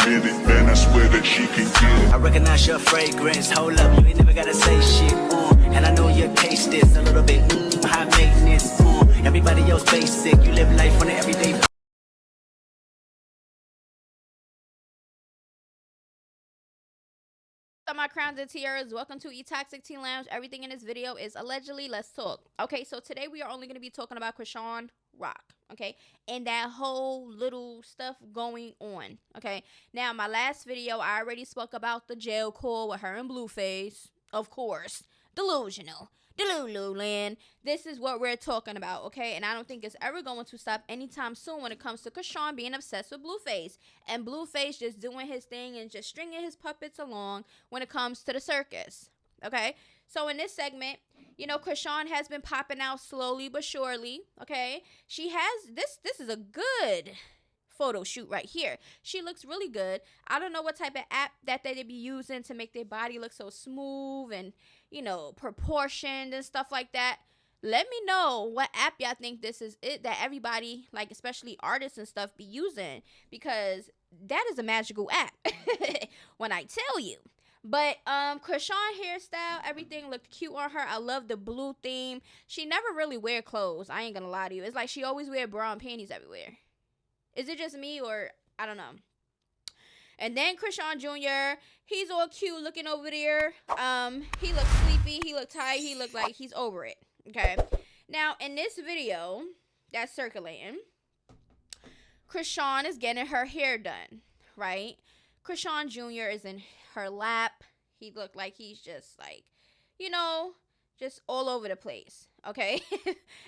admit it, man, I swear that she can get it. I recognize your fragrance, hold up, you ain't never gotta say shit, and I know your taste is a little bit, high maintenance, everybody else basic, you live life on an everyday. My crowns and tiaras, welcome to E-Toxic Tea Lounge. Everything in this video is allegedly. Let's talk. Okay, so today we are only going to be talking about Chriseanrock, okay, and that whole little stuff going on, okay. Now, my last video, I already spoke about the jail call with her and Blueface, of course. Delusional. Delululand. This is what we're talking about, okay? And I don't think it's ever going to stop anytime soon when it comes to Chrisean being obsessed with Blueface. And Blueface just doing his thing and just stringing his puppets along when it comes to the circus, okay? So in this segment, you know, Chrisean has been popping out slowly but surely, okay? She has, this is a good photo shoot right here. She looks really good. I don't know what type of app that they be using to make their body look so smooth and, you know, proportioned and stuff like that. Let me know what app y'all think this is it that everybody, like especially artists and stuff, be using, because that is a magical app when I tell you. But Chrisean hairstyle, everything looked cute on her. I love the blue theme. She never really wear clothes, I ain't gonna lie to you. It's like she always wear bra and panties everywhere. Is it just me, or I don't know? And then Chrisean Jr., he's all cute looking over there. He looks sleepy. He looked tired. He looked like he's over it. Okay. Now, in this video that's circulating, Chrisean is getting her hair done, right? Chrisean Jr. is in her lap. He looked like he's just like, you know, just all over the place. Okay.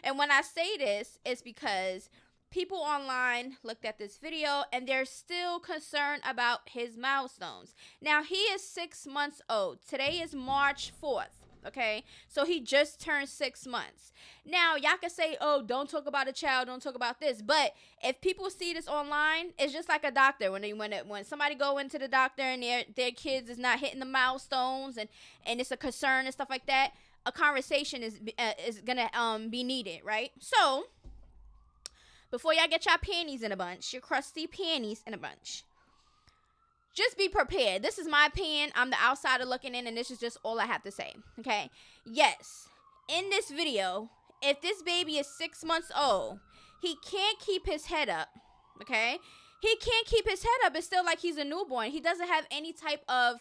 And when I say this, it's because people online looked at this video and they're still concerned about his milestones. Now, he is 6 months old. Today is March 4th, okay? So he just turned 6 months. Now, y'all can say, oh, don't talk about a child, don't talk about this. But if people see this online, it's just like a doctor. When somebody go into the doctor and their kids is not hitting the milestones and it's a concern and stuff like that, a conversation is going to be needed, right? So before y'all get your panties in a bunch, your crusty panties in a bunch, just be prepared. This is my opinion. I'm the outsider looking in, and this is just all I have to say, okay? Yes, in this video, if this baby is 6 months old, he can't keep his head up, okay? He can't keep his head up. It's still like he's a newborn. He doesn't have any type of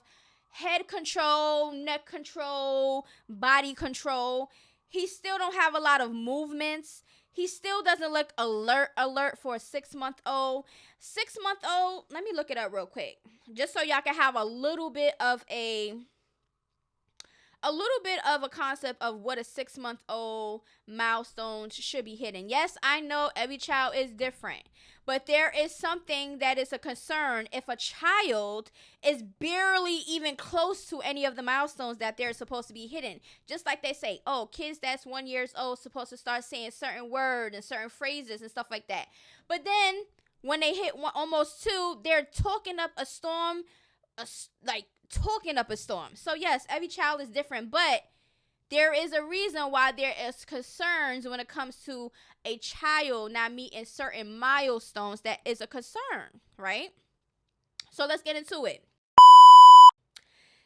head control, neck control, body control. He still don't have a lot of movements. He still doesn't look alert for a 6 month old. 6 month old, let me look it up real quick, just so y'all can have a little bit of a concept of what a 6 month old milestone should be hitting. Yes, I know every child is different, but there is something that is a concern if a child is barely even close to any of the milestones that they're supposed to be hitting. Just like they say, oh, kids that's 1 year old supposed to start saying certain words and certain phrases and stuff like that. But then when they hit almost 2, they're talking up a storm, talking up a storm. So yes, every child is different, but there is a reason why there is concerns when it comes to a child not meeting certain milestones. That is a concern, right? So let's get into it.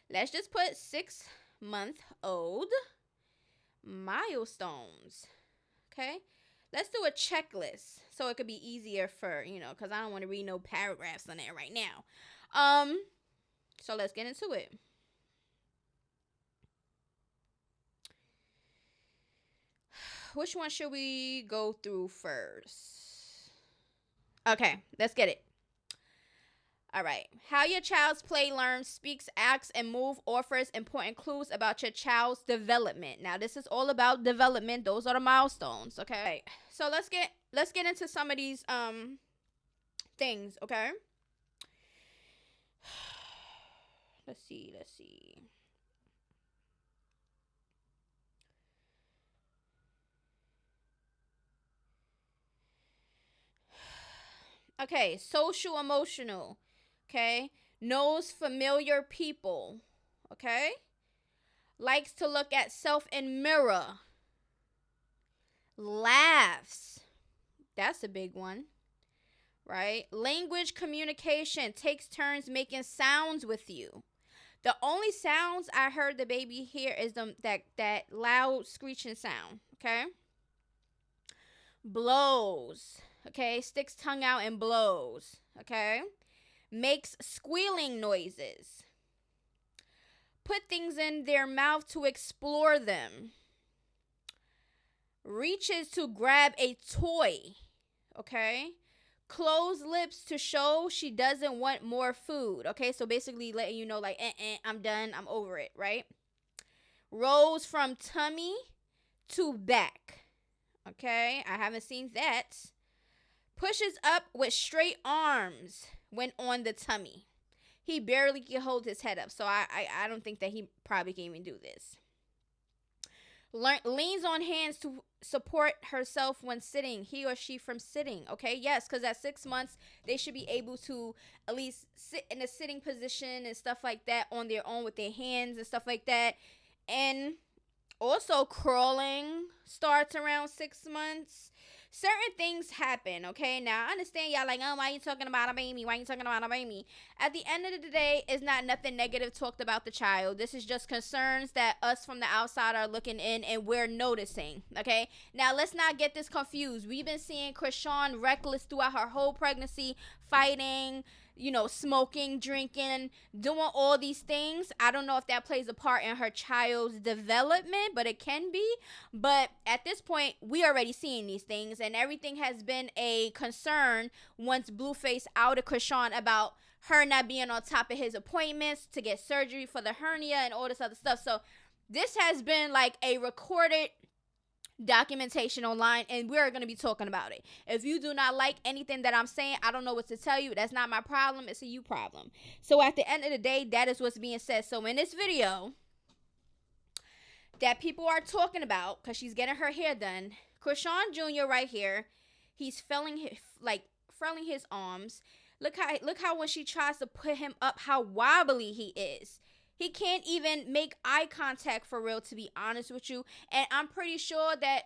Let's just put 6 month old milestones. Okay, let's do a checklist so it could be easier for, you know, because I don't want to read no paragraphs on there right now. So let's get into it. Which one should we go through first? Okay, let's get it. All right. How your child's play, learns, speaks, acts, and move offers important clues about your child's development. Now, this is all about development. Those are the milestones, okay? So let's get into some of these things, okay? Let's see. Okay, social emotional, okay? Knows familiar people, okay? Likes to look at self in mirror. Laughs. That's a big one. right? Language communication takes turns making sounds with you. The only sounds I heard the baby hear is that loud screeching sound, okay? Blows, okay? Sticks tongue out and blows, okay? Makes squealing noises. Put things in their mouth to explore them. Reaches to grab a toy, okay? Closed lips to show she doesn't want more food. Okay, so basically letting you know, like, I'm done, I'm over it, right? Rolls from tummy to back. Okay, I haven't seen that. Pushes up with straight arms when on the tummy. He barely can hold his head up, so I don't think that he probably can even do this. Leans on hands to support herself when sitting, he or she from sitting, okay? Yes, because at 6 months, they should be able to at least sit in a sitting position and stuff like that on their own with their hands and stuff like that. And also crawling starts around 6 months. Certain things happen, okay? Now, I understand y'all like, oh, why you talking about a baby? Why you talking about a baby? At the end of the day, it's not nothing negative talked about the child. This is just concerns that us from the outside are looking in and we're noticing, okay? Now, let's not get this confused. We've been seeing Chrisean reckless throughout her whole pregnancy, fighting, smoking, drinking, doing all these things. I don't know if that plays a part in her child's development, but it can be. But at this point, we already seeing these things, and everything has been a concern once Blueface outed Chrisean about her not being on top of his appointments to get surgery for the hernia and all this other stuff. So this has been like a recorded documentation online, and we're going to be talking about it. If you do not like anything that I'm saying, I don't know what to tell you. That's not my problem. It's a you problem. So at the end of the day, that is what's being said. So in this video that people are talking about, because she's getting her hair done, Chrisean Jr. right here, he's failing his arms. Look how when she tries to put him up, how wobbly he is. He can't even make eye contact for real, to be honest with you. And I'm pretty sure that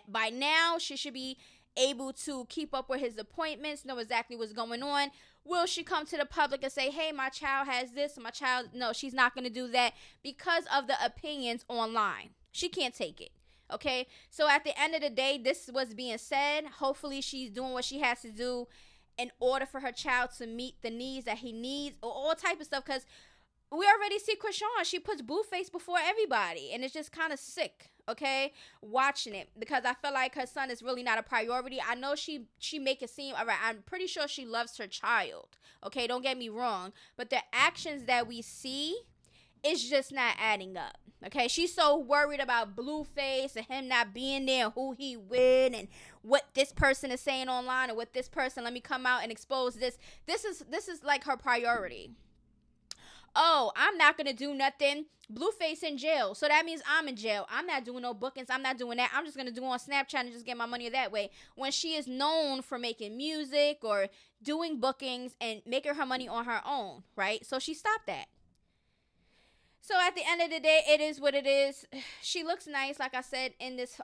by now she should be able to keep up with his appointments, know exactly what's going on. Will she come to the public and say, hey, my child has this, my child? No, she's not going to do that because of the opinions online. She can't take it. Okay? So at the end of the day, this is what's being said. Hopefully she's doing what she has to do in order for her child to meet the needs that he needs, or all type of stuff, because we already see Chrisean. She puts Blueface before everybody, and it's just kind of sick, okay, watching it, because I feel like her son is really not a priority. I know she make it seem, all right, I'm pretty sure she loves her child, okay, don't get me wrong, but the actions that we see is just not adding up, okay? She's so worried about Blueface and him not being there and who he with and what this person is saying online, or what this person, let me come out and expose this. This is like her priority. Oh, I'm not going to do nothing. Blueface in jail. So that means I'm in jail. I'm not doing no bookings. I'm not doing that. I'm just going to do on Snapchat and just get my money that way. When she is known for making music or doing bookings and making her money on her own, right? So she stopped that. So at the end of the day, it is what it is. She looks nice, like I said, in this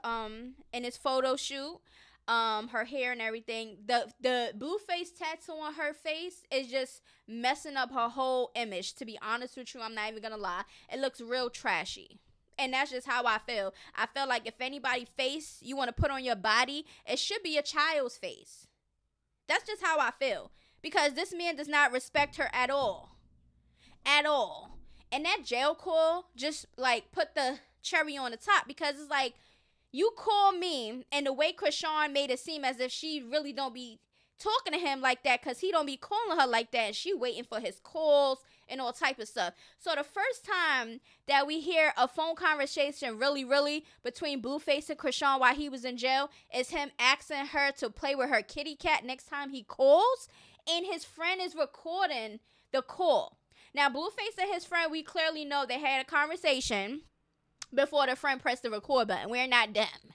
photo shoot. Her hair and everything. The Blueface tattoo on her face is just messing up her whole image, to be honest with you. I'm not even gonna lie. It looks real trashy. And that's just how I feel. I feel like if anybody face you want to put on your body, it should be a child's face. That's just how I feel. Because this man does not respect her at all. At all. And that jail call just like put the cherry on the top, because it's like, you call me, and the way Chrisean made it seem as if she really don't be talking to him like that, because he don't be calling her like that, and she waiting for his calls and all type of stuff. So the first time that we hear a phone conversation really between Blueface and Chrisean while he was in jail is him asking her to play with her kitty cat next time he calls, and his friend is recording the call. Now, Blueface and his friend, we clearly know they had a conversation before the friend pressed the record button. We're not dumb.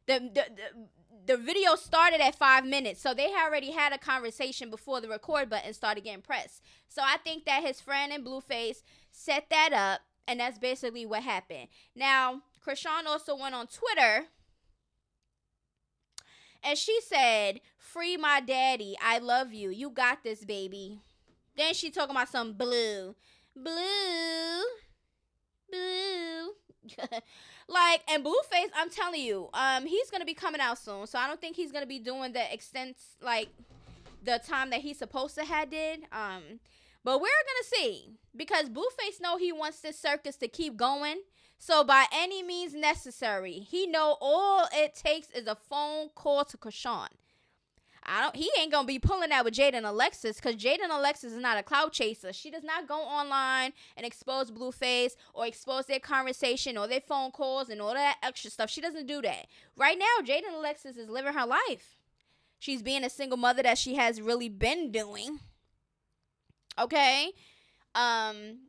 The video started at 5 minutes, so they already had a conversation before the record button started getting pressed. So I think that his friend and Blueface set that up, and that's basically what happened. Now, Chrisean also went on Twitter And she said, "Free my daddy. I love you. You got this, baby." Then she talking about some blue. Like, and Blueface, I'm telling you, he's gonna be coming out soon. So I don't think he's gonna be doing the extent, like, the time that he's supposed to have did. But we're gonna see, because Blueface know he wants this circus to keep going. So by any means necessary, he know all it takes is a phone call to Chrisean. He ain't gonna be pulling that with Jada and Alexis, because Jada and Alexis is not a clout chaser. She does not go online and expose Blueface or expose their conversation or their phone calls and all that extra stuff. She doesn't do that. Right now, Jada and Alexis is living her life. She's being a single mother that she has really been doing. Okay? And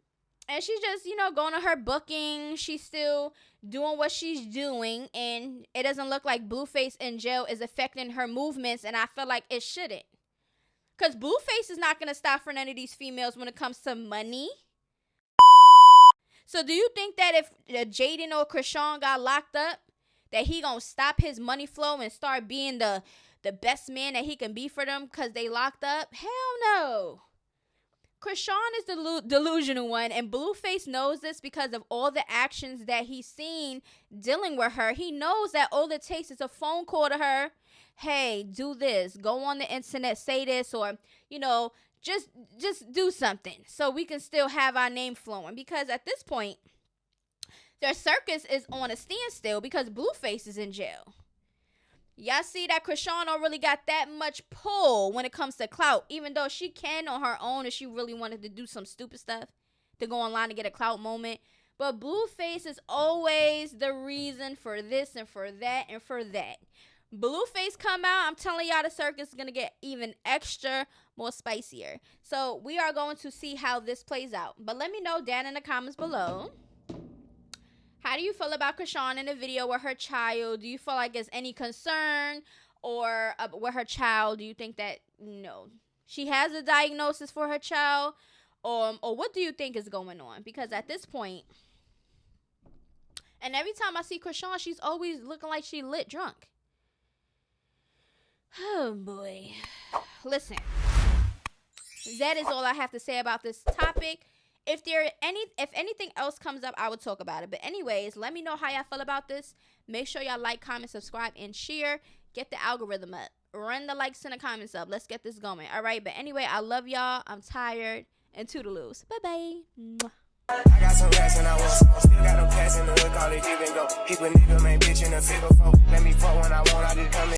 she's just, going to her booking. She's still doing what she's doing. And it doesn't look like Blueface in jail is affecting her movements. And I feel like it shouldn't. Because Blueface is not going to stop for none of these females when it comes to money. So do you think that if Jaden or Chrisean got locked up, that he going to stop his money flow and start being the best man that he can be for them because they locked up? Hell no. Chrisean is the delusional one, and Blueface knows this because of all the actions that he's seen dealing with her. He knows that all it takes is a phone call to her. Hey, do this. Go on the internet, say this, or, just do something so we can still have our name flowing. Because at this point, their circus is on a standstill because Blueface is in jail. Y'all see that Chrisean don't really got that much pull when it comes to clout, even though she can on her own if she really wanted to do some stupid stuff to go online to get a clout moment. But Blueface is always the reason for this and for that and for that. Blueface come out, I'm telling y'all, the circus is going to get even extra more spicier. So we are going to see how this plays out. But let me know down in the comments below. How do you feel about Chrisean in the video with her child? Do you feel like there's any concern or with her child? Do you think that, she has a diagnosis for her child? Or what do you think is going on? Because at this point, and every time I see Chrisean, she's always looking like she lit drunk. Oh, boy. Listen, that is all I have to say about this topic. If anything else comes up, I will talk about it. But anyways, let me know how y'all feel about this. Make sure y'all like, comment, subscribe, and share. Get the algorithm up. Run the likes and the comments up. Let's get this going. All right. But anyway, I love y'all. I'm tired. And toodaloos. Bye-bye. I got some rats and I want some. Still got them cats in the wood, call it give and go. Hit with nigga, man, bitch in the figure 4. Let me fuck when I want, I just come in.